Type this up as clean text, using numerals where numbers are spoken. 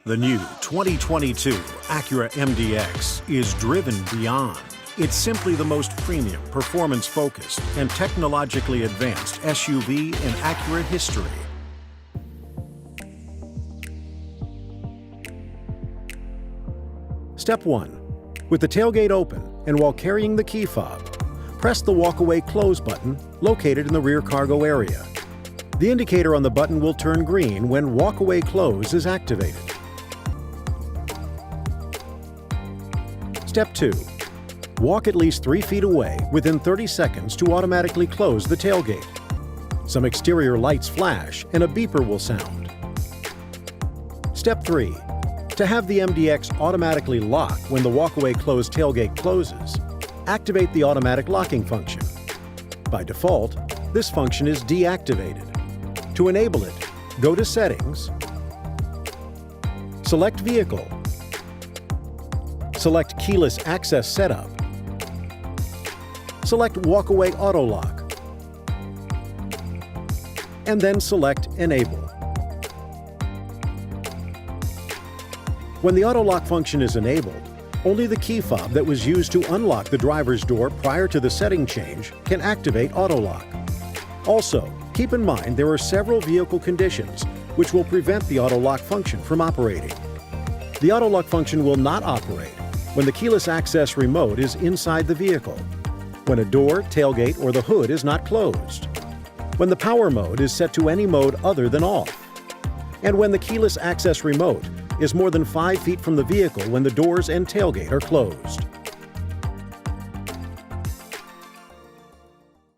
The new 2022 Acura MDX is driven beyond. It's simply the most premium, performance-focused, and technologically advanced SUV in Acura history. Step 1. With the tailgate open and while carrying the key fob, press the walk-away close button located in the rear cargo area. The indicator on the button will turn green when walk-away close is activated. Step 2. Walk at least 3 feet away within 30 seconds to automatically close the tailgate. Some exterior lights flash and a beeper will sound. Step 3. To have the MDX automatically lock when the walk-away close tailgate closes, activate the automatic locking function. By default, this function is deactivated. To enable it, go to Settings, select Vehicle, select Keyless Access Setup, select Walk-Away Auto Lock, and then select Enable. When the auto lock function is enabled, only the key fob that was used to unlock the driver's door prior to the setting change can activate auto lock. Also, keep in mind there are several vehicle conditions which will prevent the auto lock function from operating. The auto lock function will not operate when the keyless access remote is inside the vehicle, when a door, tailgate, or the hood is not closed, when the power mode is set to any mode other than off, and when the keyless access remote is more than 5 feet from the vehicle when the doors and tailgate are closed.